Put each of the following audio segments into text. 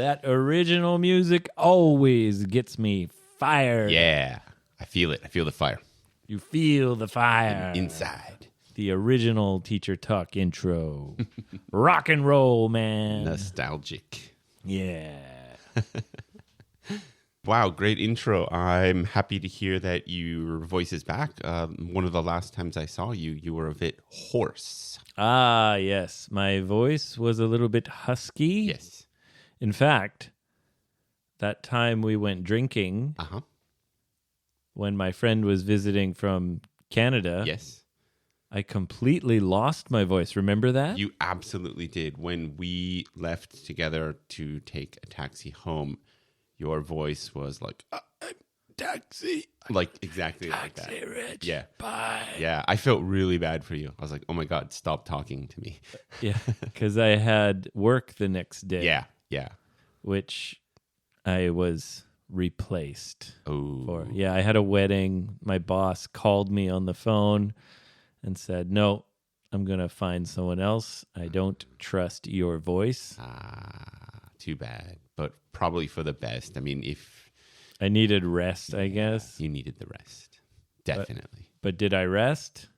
that original music always gets me fired. Yeah, I feel it. I feel the fire. You feel the fire. Inside. The original Teacher Talk intro. Rock and roll, man. Nostalgic. Yeah. Wow, great intro. I'm happy to hear that your voice is back. One of the last times I saw you, you were a bit hoarse. Ah, yes. My voice was a little bit husky. Yes. In fact, that time we went drinking, when my friend was visiting from Canada, Yes. I completely lost my voice. Remember that? You absolutely did. When we left together to take a taxi home, your voice was like, taxi. Like exactly like that. Taxi, Rich. Yeah. Bye. Yeah. I felt really bad for you. I was like, oh my God, stop talking to me. Yeah, because I had work the next day. Yeah. Yeah. Which I was replaced Oh. for. Yeah, I had a wedding. My boss called me on the phone and said, no, I'm going to find someone else. I don't trust your voice. Too bad. But probably for the best. I mean, if I needed rest, I guess. you needed the rest. Definitely. But did I rest?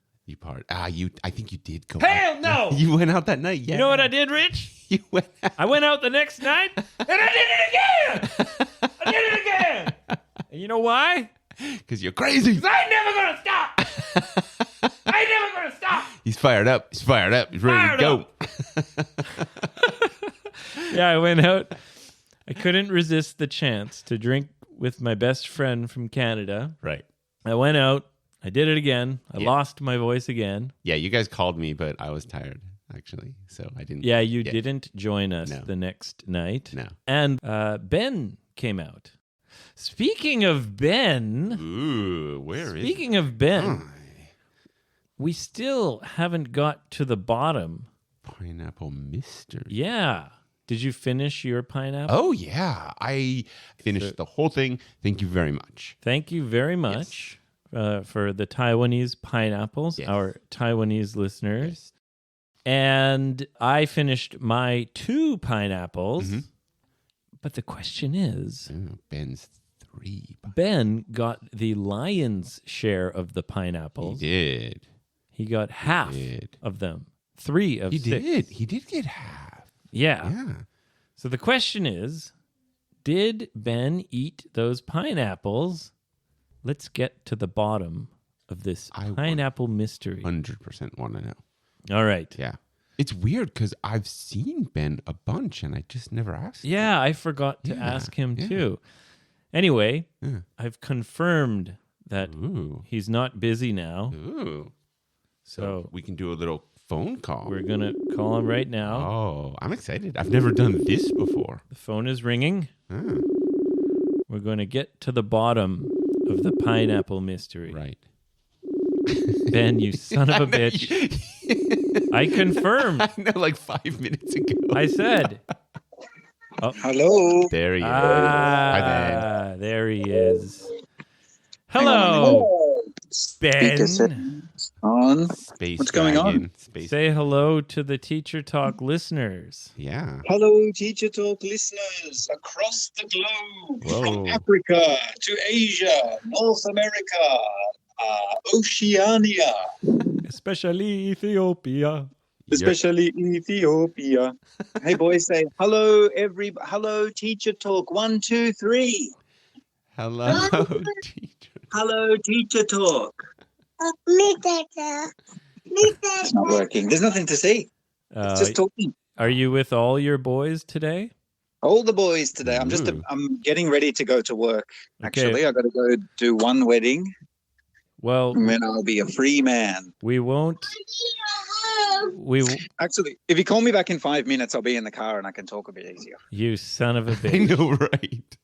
I think you did go Hell out. no! You went out that night, yeah. You know what I did, Rich? You went out. I went out the next night and I did it again! I did it again! And you know why? Because you're crazy. I ain't never gonna stop! I ain't never gonna stop! He's fired up. He's fired up. He's ready to go. Yeah, I went out. I couldn't resist the chance to drink with my best friend from Canada. Right. I went out. I did it again. I lost my voice again. Yeah, you guys called me, but I was tired, actually. So I didn't. Yeah, you didn't join us No. the next night. No. And Ben came out. Speaking of Ben, Ooh, where is speaking of Ben, we still haven't got to the bottom. Pineapple Mystery? Yeah. Did you finish your pineapple? Oh, yeah. I finished the whole thing. Thank you very much. Thank you very much for the Taiwanese pineapples, our Taiwanese listeners. Yes. And I finished my 2 pineapples. But the question is, Ben's 3. Ben got the lion's share of the pineapples. He did. He got half of them. 3 of 6. He did get half. Yeah. Yeah. So the question is, did Ben eat those pineapples? Let's get to the bottom of this pineapple mystery. 100% want to know. All right. Yeah. It's weird because I've seen Ben a bunch and I just never asked him. Yeah, I forgot to ask him too. Anyway, I've confirmed that he's not busy now. Ooh. So we can do a little phone call. We're going to call him right now. Oh, I'm excited. I've never done this before. The phone is ringing. We're going to get to the bottom of the pineapple mystery. Right. Ben, you son of a bitch. I confirmed. I know, like 5 minutes ago. I said. Oh. Hello. There he is. Hi, Ben. There he is. Hello, Ben. On. Space What's going on? Say hello to the Teacher Talk listeners. Yeah. Hello, Teacher Talk listeners across the globe, from Africa to Asia, North America, Oceania, especially Ethiopia. Especially Ethiopia. Hey, boys, say hello, hello, Teacher Talk. 1, 2, 3. Hello, teacher. Hello, Teacher Talk. It's not working. There's nothing to see. It's just talking. Are you with all your boys today? All the boys today. I'm getting ready to go to work. Actually, I got to go do one wedding. Well, and then I'll be a free man. We won't. Actually, if you call me back in 5 minutes, I'll be in the car and I can talk a bit easier. You son of a bitch. I know, right?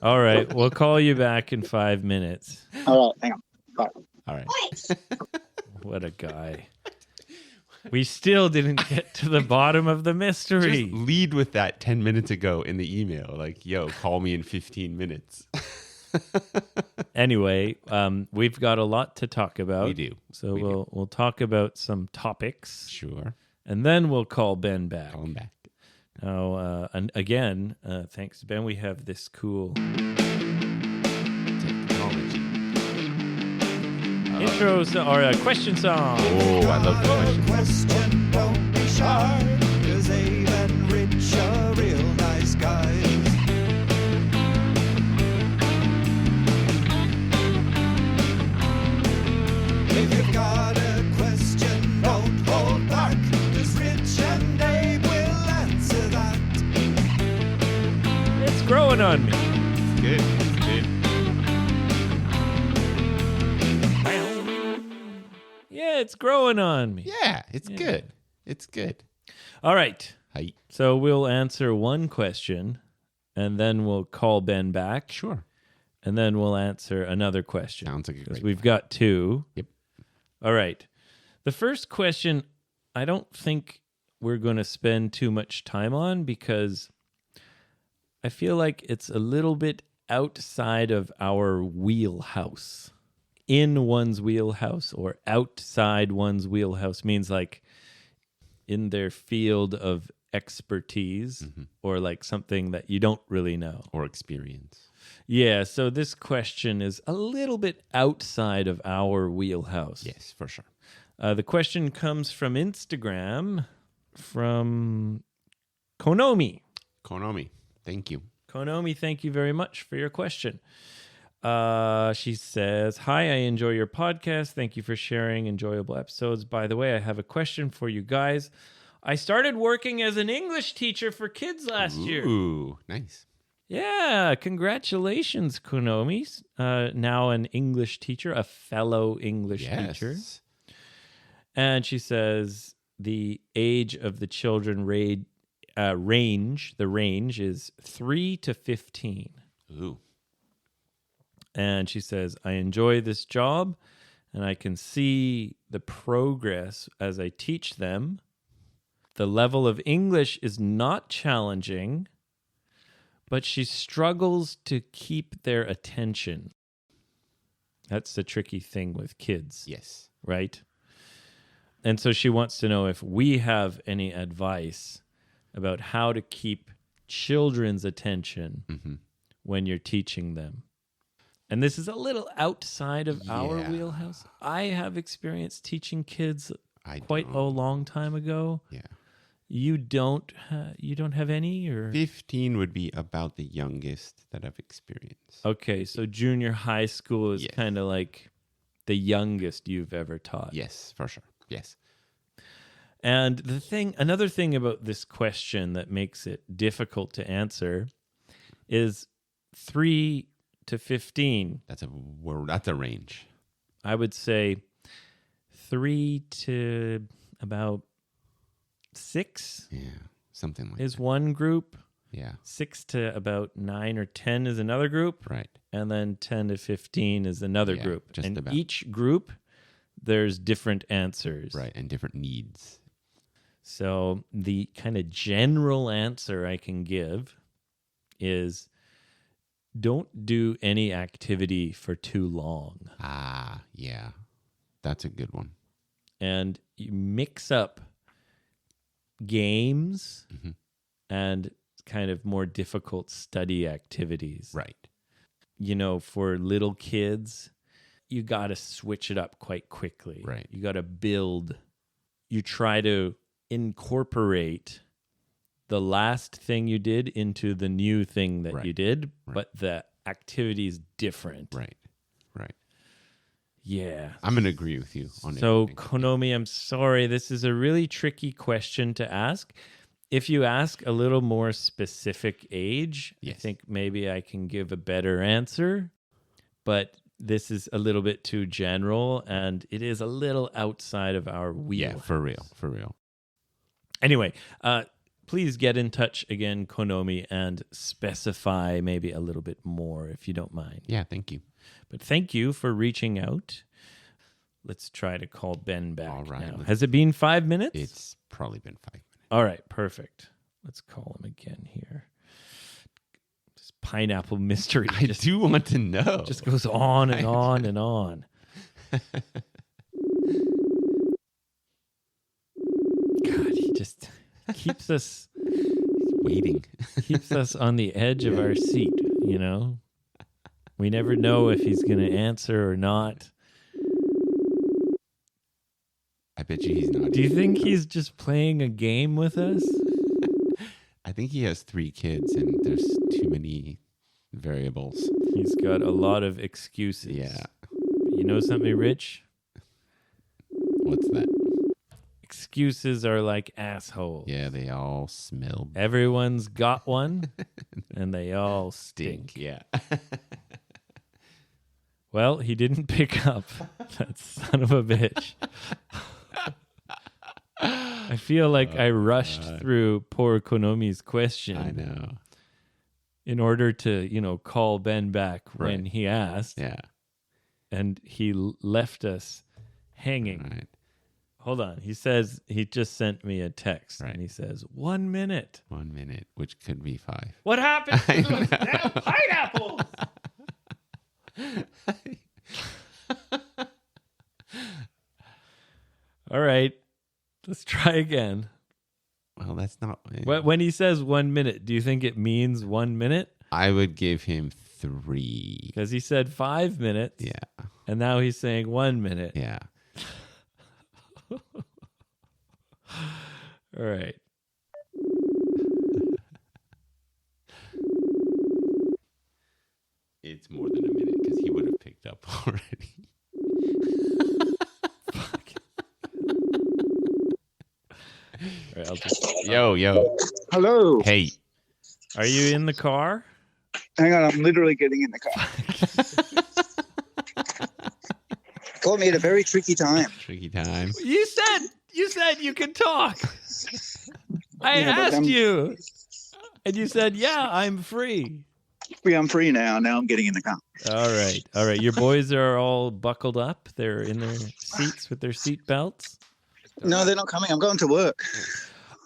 All right, we'll call you back in 5 minutes. All right, hang on. Bye. All right. What a guy. We still didn't get to the bottom of the mystery. Just lead with that 10 minutes ago in the email. Like, yo, call me in 15 minutes. Anyway, we've got a lot to talk about. We do. So we'll talk about some topics. Sure. And then we'll call Ben back. Call him back. Now, and again, thanks to Ben, we have this cool Technology. intro or a question song. Oh, I love the question. Don't be shy, 'cause Abe and Rich are real nice guys. If you've got a question, don't hold back, 'cause Rich and Abe will answer that. It's growing on me. It's good. It's good. Yeah, it's growing on me. Yeah, it's good. It's good. All right. Hi. So we'll answer one question, and then we'll call Ben back. Sure. And then we'll answer another question. Sounds like a Because great we've got two. Yep. All right. The first question, I don't think we're going to spend too much time on because I feel like it's a little bit outside of our wheelhouse. In one's wheelhouse or outside one's wheelhouse means like in their field of expertise or like something that you don't really know. Or experience. Yeah, so this question is a little bit outside of our wheelhouse. Yes, for sure. The question comes from Instagram from Konomi. Konomi, thank you. Konomi, thank you very much for your question. She says, "Hi, I enjoy your podcast. Thank you for sharing enjoyable episodes. By the way, I have a question for you guys. I started working as an English teacher for kids last year." Ooh, nice. Yeah, congratulations, Konomi. Now an English teacher, a fellow English teacher. And she says the age of the children range is 3 to 15. Ooh. And she says, I enjoy this job and I can see the progress as I teach them. The level of English is not challenging, but she struggles to keep their attention. That's the tricky thing with kids. Yes. Right? And so she wants to know if we have any advice about how to keep children's attention when you're teaching them. And this is a little outside of our wheelhouse. I have experience teaching kids quite a long time ago. Yeah. You don't have any, or 15 would be about the youngest that I've experienced. Okay, so junior high school is kind of like the youngest you've ever taught. Yes, for sure. Yes. And another thing about this question that makes it difficult to answer is 3 to 15. That's a range. I would say 3 to about 6. Yeah, something like is that. one group. Yeah. 6 to about 9 or 10 is another group. Right. And then 10 to 15 is another group. Just and about. Each group, there's different answers. Right, and different needs. So the kind of general answer I can give is don't do any activity for too long. Ah, yeah. That's a good one. And you mix up games and kind of more difficult study activities. Right. You know, for little kids, you got to switch it up quite quickly. Right. You got to build. You try to incorporate the last thing you did into the new thing that you did, but the activity is different. Right. Right. Yeah. I'm going to agree with you on So, everything. Konomi, I'm sorry. This is a really tricky question to ask. If you ask a little more specific age, I think maybe I can give a better answer. But this is a little bit too general, and it is a little outside of our wheelhouse. Yeah, for real. For real. Anyway, please get in touch again, Konomi, and specify maybe a little bit more if you don't mind. Yeah, thank you. But thank you for reaching out. Let's try to call Ben back. All right. Now. Has it been 5 minutes? It's probably been 5 minutes. All right, perfect. Let's call him again here. This pineapple mystery. I do want to know. Just goes on and on and on. God, he just keeps us waiting. Keeps us on the edge of our seat, you know? We never know if he's going to answer or not. I bet you he's not. Do you think he's just playing a game with us? I think he has 3 kids and there's too many variables. He's got a lot of excuses. Yeah. You know something, Rich? What's that? Excuses are like assholes. Yeah, they all smell Everyone's got one, and they all stink. Yeah. Well, he didn't pick up. That son of a bitch. I feel like I rushed through poor Konomi's question. I know. In order to, call Ben back when he asked. Yeah. And he left us hanging. Right. Hold on. He says he just sent me a text. Right. And he says, 1 minute. 1 minute, which could be 5. What happened to those damn pineapples? All right. Let's try again. Well, that's not. When he says 1 minute, do you think it means 1 minute? I would give him 3. Because he said 5 minutes. Yeah. And now he's saying 1 minute. Yeah. All right. It's more than a minute because he would have picked up already. Fuck. All right, I'll just... Yo. Hello. Hey. Are you in the car? Hang on, I'm literally getting in the car. Caught me at a very tricky time. Tricky time. You said you could talk. I Yeah, but asked I'm- you. And you said, yeah, I'm free. Yeah, I'm free now. Now I'm getting in the car. All right. Your boys are all buckled up. They're in their seats with their seat belts. No, they're not coming. I'm going to work.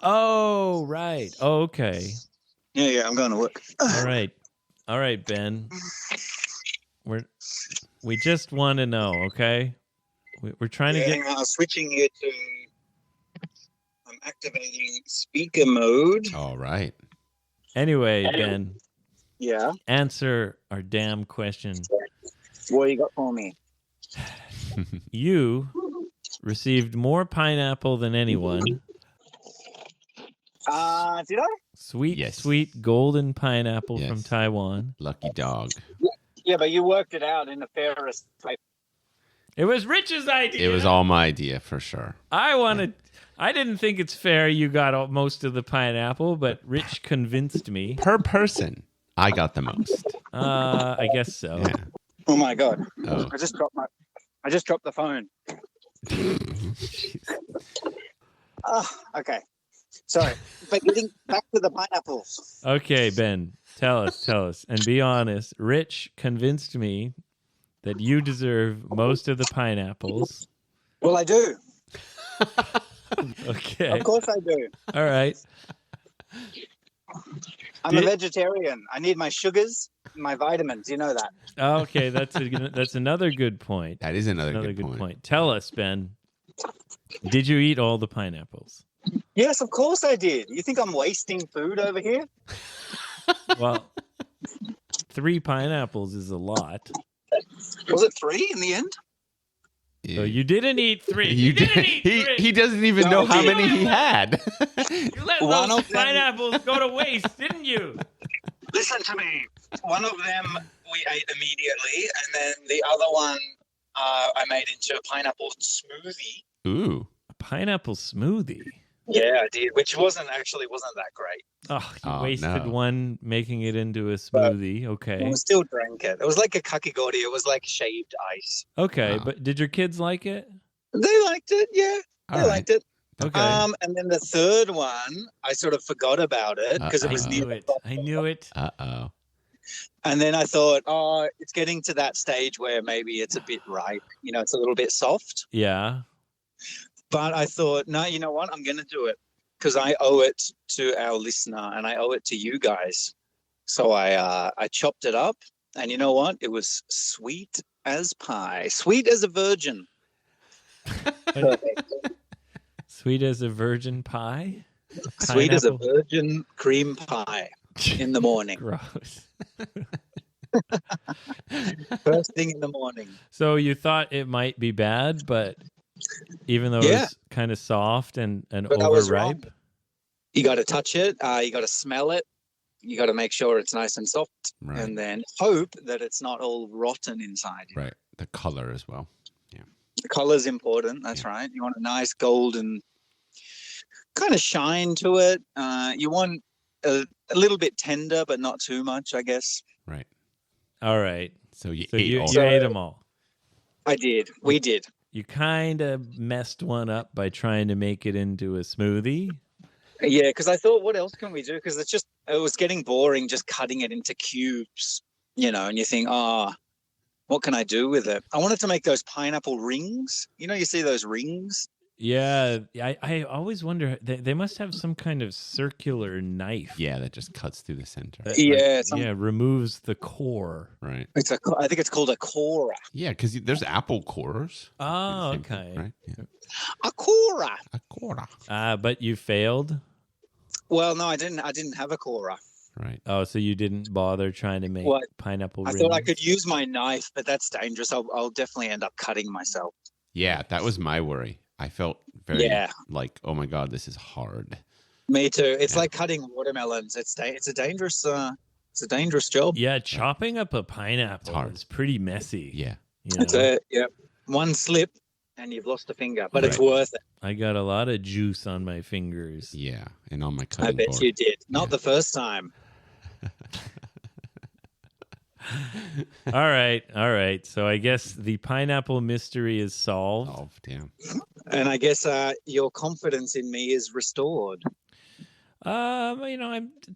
Oh, right. Oh, okay. Yeah, I'm going to work. All right, Ben. We just want to know, okay? We're trying to get... Hang on, I'm switching here to... I'm activating speaker mode. All right. Anyway, Ben, Yeah. answer our damn question. What you got for me? You received more pineapple than anyone. Did I? Sweet golden pineapple Yes. from Taiwan. Lucky dog. Yeah, but you worked it out in the fairest way. It was Rich's idea. It was all my idea for sure. I didn't think it's fair you got most of the pineapple, but Rich convinced me. Per person, I got the most. I guess so. Yeah. Oh my god! Oh. I just dropped the phone. Okay. Sorry, but getting back to the pineapples. Okay, Ben, tell us, and be honest. Rich convinced me that you deserve most of the pineapples. Well, I do. Okay. Of course, I do. All right. I'm a vegetarian. I need my sugars, my vitamins. You know that. Okay, that's another good point. That is another good point. Tell us, Ben. Did you eat all the pineapples? Yes, of course I did. You think I'm wasting food over here? Well, 3 pineapples is a lot. Was it 3 in the end? So you didn't eat 3. You didn't eat 3. He doesn't even know how many he had. You let One those of them- pineapples go to waste, didn't you? Listen to me. One of them we ate immediately, and then the other one I made into a pineapple smoothie. Ooh. A pineapple smoothie. Yeah, I did, which wasn't that great. Oh, you Oh, wasted no. one making it into a smoothie. Okay. I still drank it. It was like a kakigori. It was like shaved ice. Okay, Wow. but did your kids like it? They liked it. Yeah, All they right. liked it. Okay. And then the third one, I sort of forgot about it because it was I near knew the it. top. I knew it. Uh-oh. And then I thought, oh, it's getting to that stage where maybe it's a bit ripe. You know, it's a little bit soft. Yeah. But I thought, no, you know what? I'm going to do it because I owe it to our listener and I owe it to you guys. So I chopped it up, and you know what? It was sweet as pie, sweet as a virgin. Sweet as a virgin pie? Sweet as a Pineapple. virgin cream pie in the morning. Gross. First thing in the morning. So you thought it might be bad, but even though Yeah. it's kind of soft and But I was wrong. overripe. You got to touch it. You got to smell it. You got to make sure it's nice and soft, Right. and then hope that it's not all rotten inside. Right. The color as well. The color's important. That's right. You want a nice golden kind of shine to it. You want a little bit tender, but not too much, I guess. Right. All right. So you So ate you all ate them all. I did. We did. You kind of messed one up by trying to make it into a smoothie. Yeah, because I thought, what else can we do? Because it was getting boring just cutting it into cubes, and you think, what can I do with it? I wanted to make those pineapple rings. You see those rings? Yeah, I always wonder, they must have some kind of circular knife. Yeah, that just cuts through the center. that, Yeah, removes the core. Right. I think it's called a cora. Yeah, because there's apple cores. Oh, Same thing, okay. Right. Yeah. A cora. A core. But you failed? Well, no, I didn't have a cora. Right. Oh, so you didn't bother trying to make Well, pineapple I rings? thought I could use my knife, but that's dangerous. I'll definitely end up cutting myself. Yeah, that was my worry. I felt very Yeah. like, oh my God, this is hard. Me too. It's Yeah. like cutting watermelons. It's a dangerous job. Yeah, chopping up a pineapple hard. is pretty messy. Yeah. It's one slip and you've lost a finger, but it's Right. worth it. I got a lot of juice on my fingers. Yeah. And on my I cutting bet board. you did. Not Yeah. the first time. All right. So I guess the pineapple mystery is solved. Oh, damn. And I guess your confidence in me is restored. I'm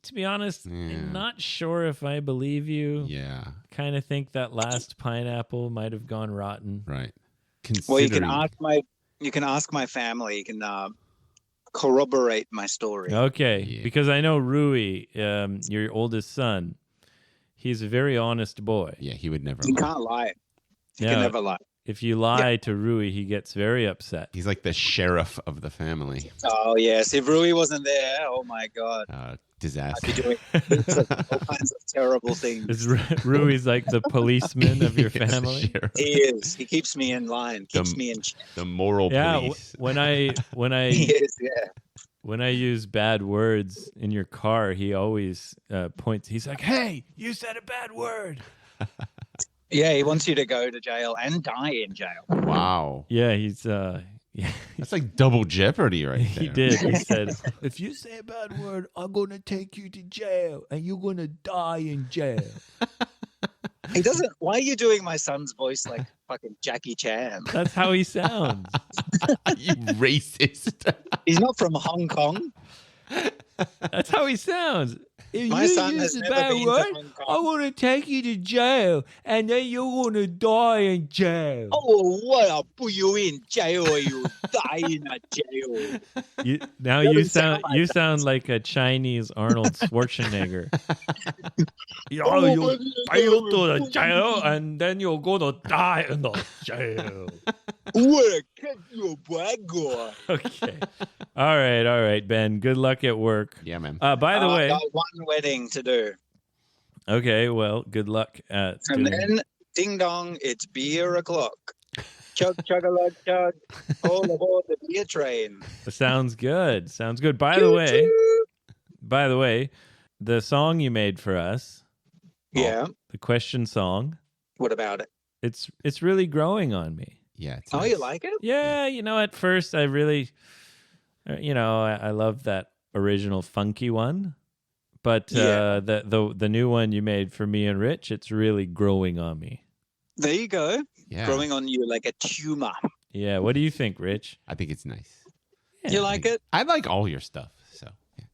to be honest, Yeah. I'm not sure if I believe you. Yeah. Kind of think that last pineapple might have gone rotten. Right. Well, you can Considering- ask my family. You can corroborate my story. Okay, Yeah. because I know Rui, your oldest son, he's a very honest boy. Yeah, he would never You lie. can't lie. You Yeah. can never lie. If you lie to Rui, he gets very upset. He's like the sheriff of the family. Oh yes, if Rui wasn't there, oh my God, I'd Disaster. be doing all kinds of terrible things. Rui's like the policeman of your Yes, the family. sheriff. He is. He keeps me in line. Keeps me in check. The moral Yeah, police. when I He is. Yeah. when I use bad words in your car, he always points. He's like, "Hey, you said a bad word." Yeah. He wants you to go to jail and die in jail. Wow. Yeah, yeah, That's like double jeopardy right there. he did. He said, "If you say a bad word, I'm gonna take you to jail, and you're gonna die in jail." He doesn't. Why are you doing my son's voice like fucking Jackie Chan? That's how he sounds. You racist. He's not from Hong Kong. That's how he sounds. If My you son use has a never bad been word, to Hong Kong. I'm gonna take you to jail, and then you're gonna die in jail. Oh, what! I'll put you in jail or you die in a jail. Now Doesn't you sound sound like that. like a Chinese Arnold Schwarzenegger. Oh, you go to the jail, and then you're gonna die in the jail. What? Cut your bago. Okay. All right, Ben. Good luck at work. Yeah, man. By the I way, got one wedding to do, okay. Well, good luck at. and doing- then ding dong, it's beer o'clock. Chug chug a lug chug. All aboard the beer train. Sounds good. Sounds good. By the way, the song you made for us, Yeah. the question song, What about it? it's really growing on me. Yeah. It's Oh, nice. you like it? Yeah, at first I really, I love that original funky one, but Yeah. the new one you made for me and Rich, it's really growing on me. There you go. Yeah. Growing on you like a tumor. Yeah, what do you think, Rich? I think it's nice. You like it? I like all your stuff. So yeah.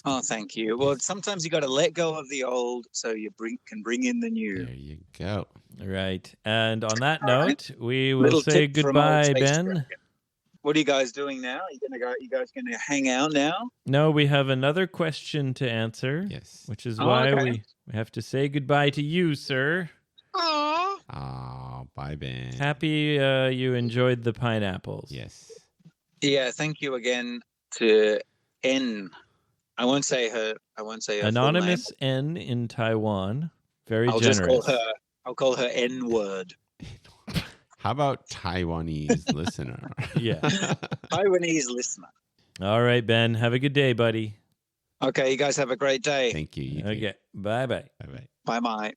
Oh, thank you. Well, sometimes you got to let go of the old so you can bring in the new. There you go. Right, and on that All right. note, we will Little say tip from old goodbye, Space Ben. Dragon. What are you guys doing now? You guys gonna hang out now? No, we have another question to answer, Yes. which is Oh, why okay. we have to say goodbye to you, sir. Aww. Oh, bye, Ben. Happy you enjoyed the pineapples. Yes. Yeah, thank you again to N. I won't say her full Anonymous name. N in Taiwan. Very I'll generous. just call her. I'll call her N word. How about Taiwanese listener? Yeah. Taiwanese listener. All right, Ben. Have a good day, buddy. Okay, you guys have a great day. Thank you. You too. Okay. Bye-bye. Bye-bye. Bye bye.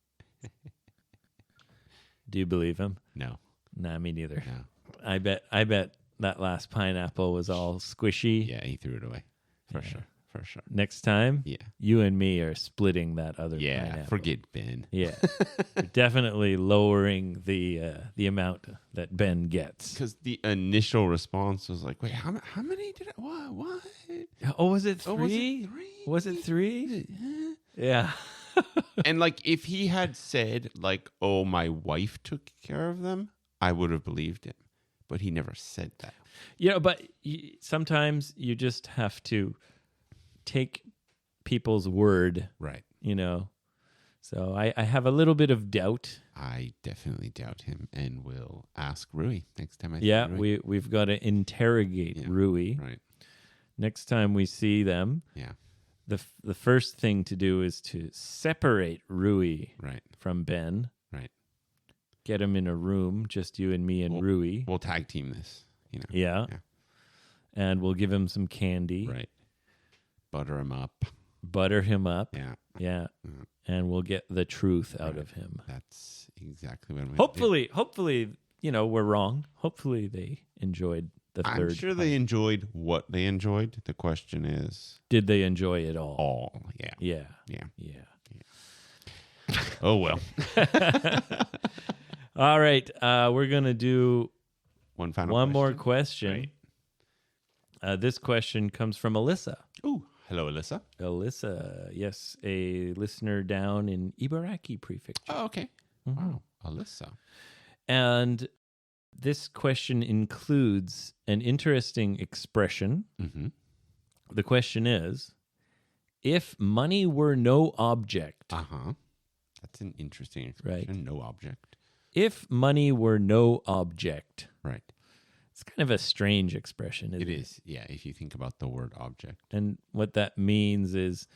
Do you believe him? No. Nah, me neither. No. I bet that last pineapple was all squishy. Yeah, he threw it away. For Yeah. sure. For sure. Next time, Yeah. you and me are splitting that other Yeah. pineapple. Forget Ben. Yeah. We're definitely lowering the amount that Ben gets. Because the initial response was like, wait, how many did I? What? Oh, was it Oh, three? Was it three? Yeah. And like, if he had said like, oh, my wife took care of them, I would have believed him. But he never said that. But sometimes you just have to take people's word, Right. So I have a little bit of doubt. I definitely doubt him and will ask Rui next time I see Yeah, Rui. we've got to interrogate Yeah. Rui. Right. Next time we see them, Yeah. the first thing to do is to separate Rui Right. from Ben. Right. Get him in a room, just you and me and Rui. We'll tag team this. Yeah. Yeah. And we'll give him some candy. Right. Butter him up. Butter him up. Yeah. Yeah. Mm. And we'll get the truth out Right. of him. That's exactly what I'm Hopefully, we're wrong. Hopefully they enjoyed the I'm third. sure they enjoyed what they enjoyed. The question is Did they enjoy it all? all. Yeah. Yeah. Yeah. Yeah. Oh, well. All right. We're going to do One final one more question. question. This question comes from Alyssa. Ooh. Hello, Alyssa. Alyssa, yes, a listener down in Ibaraki Prefecture. Oh, okay. Mhm. Wow. Alyssa. And this question includes an interesting expression. Mm-hmm. The question is, if money were no object, Uh-huh. That's an interesting expression. No object. if money were no object, Right. it's kind of a strange expression, isn't It it? is. Yeah. If you think about the word object. And what that means is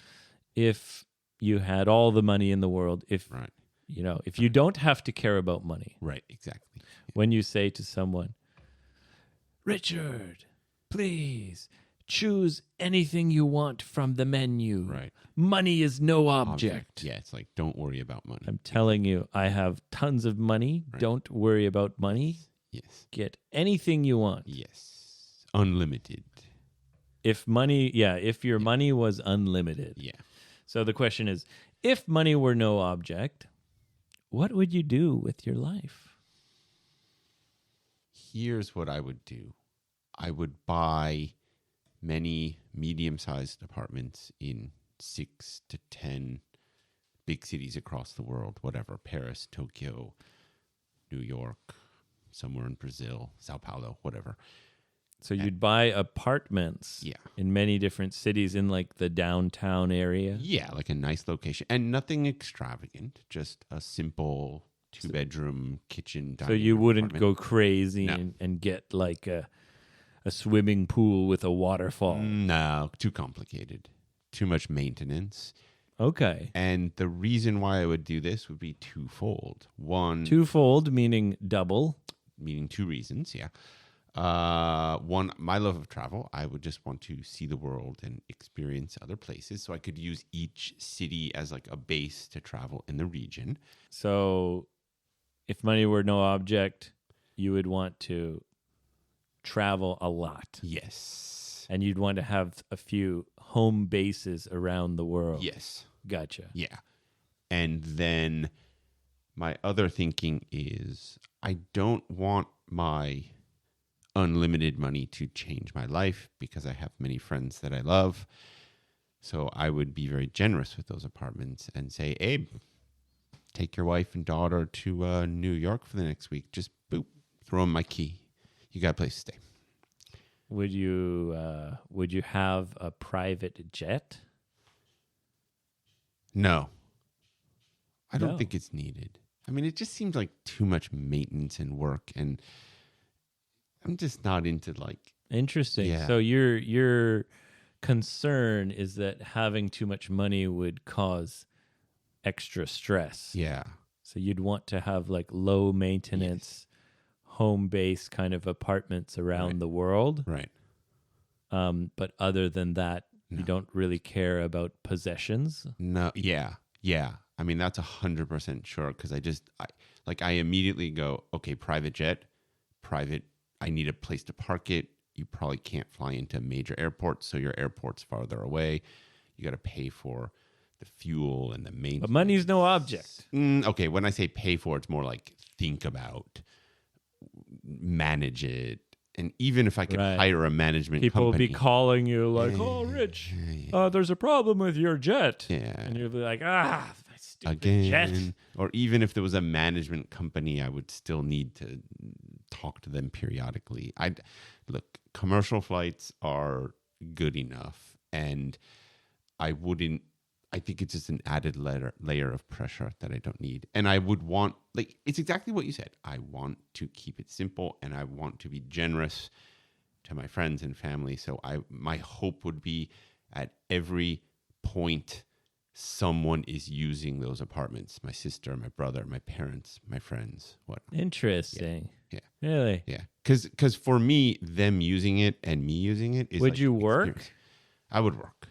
if you had all the money in the world, if Right. if you don't have to care about money, Right. Exactly. when you say to someone, Richard, please choose anything you want from the menu. Right. Money is no object. Yeah. It's like, don't worry about money. I'm telling you, I have tons of money. Right. Don't worry about money. Yes. Get anything you want. Yes. Unlimited. If your money was unlimited. Yeah. So the question is, if money were no object, what would you do with your life? Here's what I would do. I would buy many medium-sized apartments in 6 to 10 big cities across the world, whatever, Paris, Tokyo, New York, somewhere in Brazil, Sao Paulo, whatever. So you'd buy apartments Yeah. in many different cities in like the downtown area. Yeah, like a nice location and nothing extravagant, just a simple 2-bedroom kitchen. So dining you room wouldn't apartment. go crazy No. and get like a swimming pool with a waterfall. No, too complicated. Too much maintenance. Okay. And the reason why I would do this would be twofold. One, Twofold, meaning double. meaning two reasons, yeah. One, my love of travel. I would just want to see the world and experience other places. So I could use each city as like a base to travel in the region. So if money were no object, you would want to travel a lot. Yes. And you'd want to have a few home bases around the world. Yes. Gotcha. Yeah. And then my other thinking is I don't want my unlimited money to change my life because I have many friends that I love. So I would be very generous with those apartments and say, Abe, take your wife and daughter to New York for the next week. Just boop, throw them my key. You got a place to stay. Would you have a private jet? No. I don't No. think it's needed. I mean, it just seems like too much maintenance and work, and I'm just not into like. Interesting. Yeah. So you're concern is that having too much money would cause extra stress. Yeah. So you'd want to have like low maintenance, home base kind of apartments around Right. the world. Right. But other than that, No. you don't really care about possessions. No. Yeah. Yeah. I mean, that's 100% sure. Cause I immediately go, okay, private jet, I need a place to park it. You probably can't fly into major airports. So your airport's farther away. You got to pay for the fuel and the maintenance. But money's no object. Okay. When I say pay for, it's more like think about, manage it. And even if I could Right. hire a management People will company. be calling you like, "Oh, Rich, there's a problem with your jet." Yeah. And you'll be like, my stupid Again, jet. or even if there was a management company, I would still need to talk to them periodically. Look, commercial flights are good enough, and I think it's just an added layer of pressure that I don't need. And I would want, like, it's exactly what you said. I want to keep it simple, and I want to be generous to my friends and family. So my hope would be at every point someone is using those apartments. My sister, my brother, my parents, my friends, what? Interesting. Yeah. Really? Yeah. Because for me, them using it and me using it is Would like you an work? experience. I would work.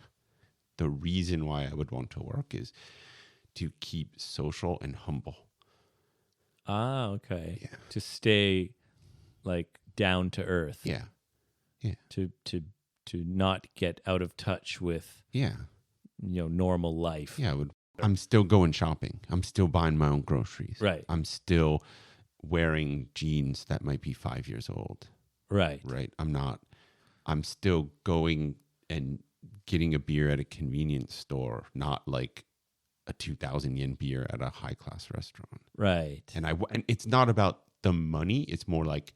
The reason why I would want to work is to keep social and humble. Okay. Yeah. To stay like down to earth. Yeah. To not get out of touch with Yeah. normal life. Yeah. I'm still going shopping. I'm still buying my own groceries. Right. I'm still wearing jeans that might be 5 years old. Right. Right. I'm still going and getting a beer at a convenience store, not like a 2,000 yen beer at a high class restaurant. Right. And it's not about the money. It's more like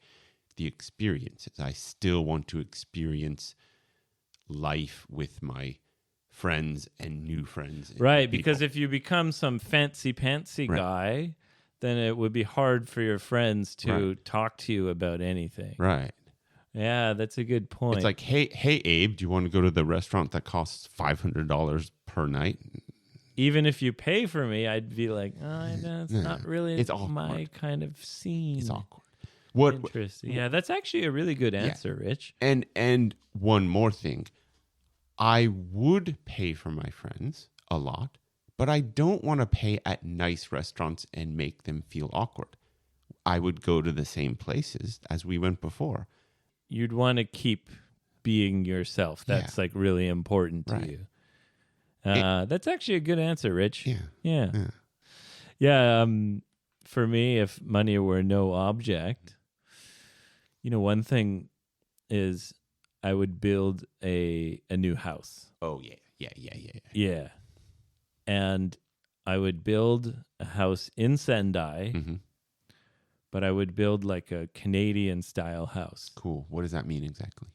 the experiences. I still want to experience life with my friends and new friends. And Right. people. Because if you become some fancy pantsy Right. guy, then it would be hard for your friends to Right. talk to you about anything. Right. Yeah, that's a good point. It's like, hey, Abe, do you want to go to the restaurant that costs $500 per night? even if you pay for me, I'd be like, that's not really It's my awkward. kind of scene. It's awkward. What? Interesting. Yeah, that's actually a really good answer, Rich. And one more thing, I would pay for my friends a lot, but I don't want to pay at nice restaurants and make them feel awkward. I would go to the same places as we went before. You'd want to keep being yourself. That's like really important to Right. you. That's actually a good answer, Rich. Yeah. Yeah. For me, if money were no object, one thing is I would build a new house. Oh, yeah. Yeah. And I would build a house in Sendai, Mm-hmm. but I would build like a Canadian style house. Cool. What does that mean exactly?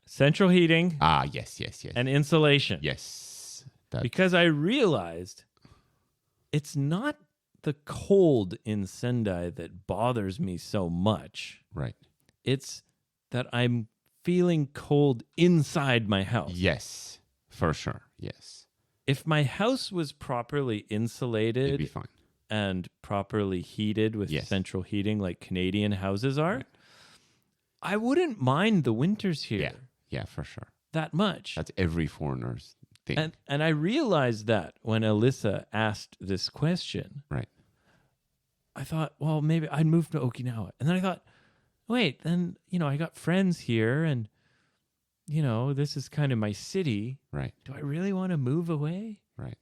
Central heating Yes. and insulation. Yes. Because I realized it's not the cold in Sendai that bothers me so much. Right. It's that I'm feeling cold inside my house. Yes, for sure. Yes. If my house was properly It'd be insulated fine. and properly heated with Yes. central heating like Canadian houses are, Right. I wouldn't mind the winters here Yeah, for sure. that much. That's every foreigner's thing. And I realized that when Alyssa asked this question. Right. I thought, well, maybe I'd move to Okinawa. And then I thought, wait, then, I got friends here and, this is kind of my city. Right. Do I really want to move away? Right.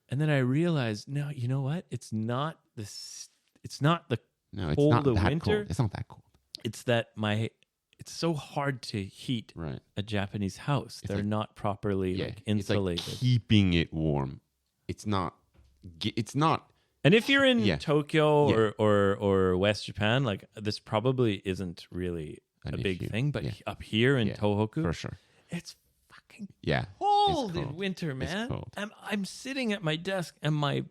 And then I realized, no, you know what? It's not the No, it's cold not of that winter. cold. It's not that cold. It's that it's so hard to heat Right. a Japanese house. It's They're like- not properly It's insulated. like keeping it warm. It's not. And if you're in Yeah. Tokyo Yeah. or West Japan, like this probably isn't really An a big issue. thing, but Yeah. up here in Yeah, Tohoku, for sure. it's fucking Yeah. cold cold. in winter, man. cold. I'm sitting at my desk and my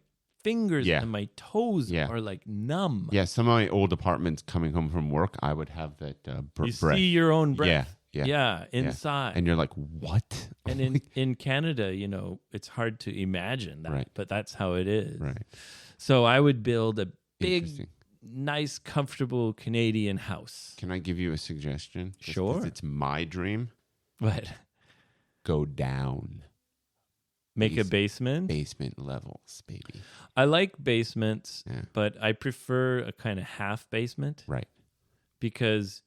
fingers Yeah. and my toes Yeah. are like numb. Yeah. Some of my old apartments coming home from work, I would have that You breath. see your own breath. Yeah. Yeah, inside. And you're like, what? And in Canada, you know, it's hard to imagine that, Right. but that's how it is. Right. So I would build a big, Interesting. nice, comfortable Canadian house. Can I give you a suggestion? Just 'cause Sure. It's my dream. But Go down. make a basement. Basement levels, baby. I like basements, Yeah. but I prefer a kind of half basement Right. because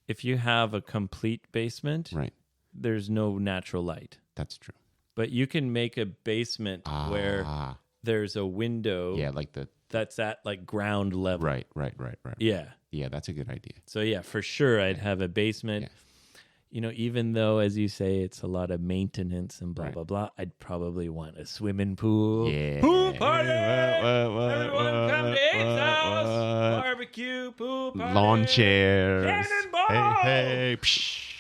if you have a complete basement, Right. there's no natural light. That's true. But you can make a basement where Ah. there's a window Yeah, like the that's at like ground level. right. Yeah. Yeah, that's a good idea. So yeah, for sure I'd have a basement. Yeah. You know, even though as you say it's a lot of maintenance and blah Right. blah blah, I'd probably want a swimming pool. Yeah. Pool party! What, Everyone come to Abe's house. what? Barbecue, pool party. Lawn chairs. Cannonball! Hey, psh.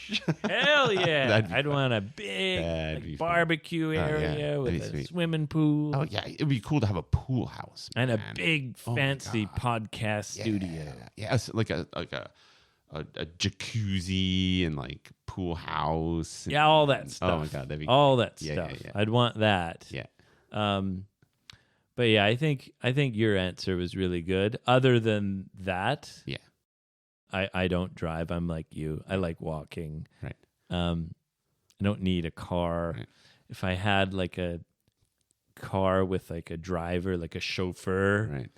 Hell yeah. That'd be I'd fun. want a big That'd like, be fun. barbecue yeah, area that'd with be a sweet. swimming pool. Oh yeah, it'd be cool to have a pool house And a man. big Oh my fancy God. podcast studio. Yeah, it's like a jacuzzi and like pool house. Yeah, all that and- stuff. Oh my god, that'd be all that Yeah, stuff. yeah, yeah. I'd want that. yeah. But yeah, I think your answer was really good. Other than that, Yeah. I don't drive. I'm like you. I like walking. Right. I don't need a car. Right. If I had like a car with like a driver, like a chauffeur, Right.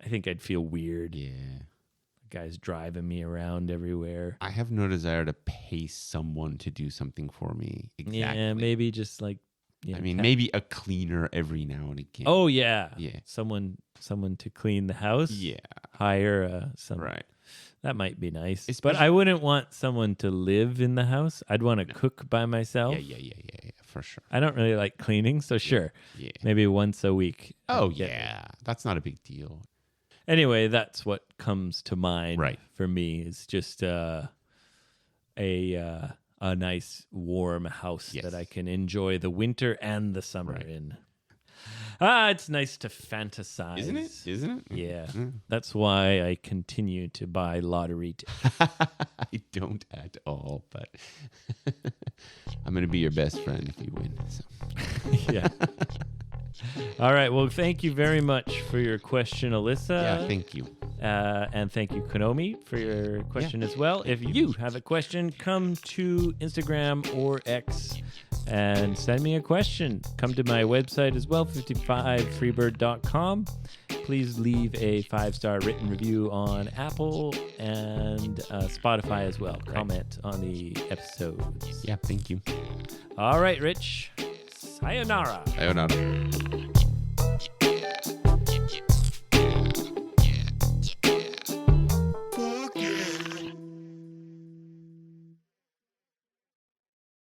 I think I'd feel weird. Yeah. Guys driving me around everywhere. I have no desire to pay someone to do something for me. Exactly. Yeah, maybe just like. You I know, mean, maybe a cleaner every now and again. Oh yeah. Yeah. Someone to clean the house. Yeah. Hire some. Right. That might be nice. But Especially- I wouldn't want someone to live in the house. I'd want to cook by myself. Yeah, for sure. I don't really like cleaning, so sure. Yeah. Maybe once a week. Oh I'd get- yeah, that's not a big deal. Anyway, that's what comes to mind Right. for me. It's just a nice warm house Yes. that I can enjoy the winter and the summer Right. in. It's nice to fantasize. Isn't it? Isn't it? Yeah. Mm. That's why I continue to buy lottery tickets. I don't at all, but I'm gonna be your best friend if you win. So. Yeah. All right. Well, thank you very much for your question, Alyssa. Yeah, thank you. And thank you, Konomi, for your question as well. If you have a question, come to Instagram or X and send me a question. Come to my website as well, 55freebird.com. Please leave a 5-star written review on Apple and Spotify as well. Comment on the episodes. Yeah, thank you. All right, Rich. Sayonara. Sayonara.